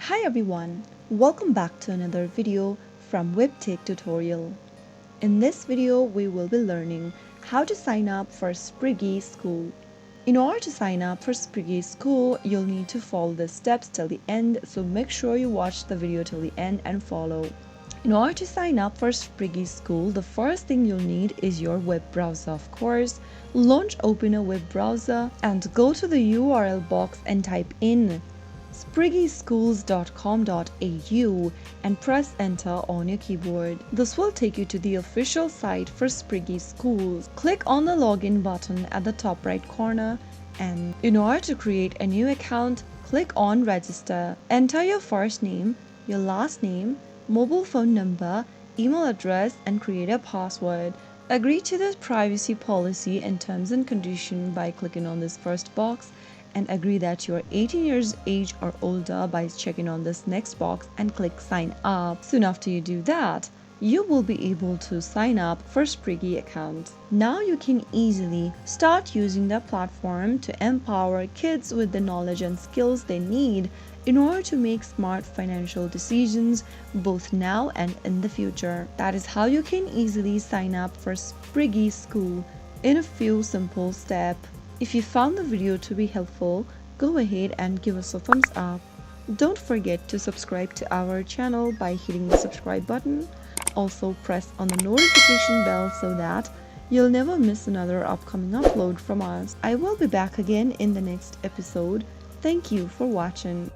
Hi everyone, welcome back to another video from Webtech Tutorial. In this video, we will be learning how to sign up for Spriggy School. In order to sign up for Spriggy School, you'll need to follow the steps till the end, so make sure you watch the video till the end and follow. In order to sign up for Spriggy School, the first thing you'll need is your web browser, of course. Open a web browser and go to the URL box and type in spriggyschools.com.au and press enter on your keyboard. This will take you to the official site for Spriggy Schools. Click on the login button at the top right corner, and in order to create a new account, click on register. Enter your first name, your last name, mobile phone number, email address, and create a password. Agree to the privacy policy and terms and conditions by clicking on this first box, and agree that you are 18 years age or older by checking on this next box and click sign up. Soon after you do that, you will be able to sign up for Spriggy account. Now you can easily start using the platform to empower kids with the knowledge and skills they need in order to make smart financial decisions both now and in the future. That is how you can easily sign up for Spriggy School in a few simple steps. If you found the video to be helpful, go ahead and give us a thumbs up. Don't forget to subscribe to our channel by hitting the subscribe button. Also press on the notification bell so that you'll never miss another upcoming upload from us. I will be back again in the next episode. Thank you for watching.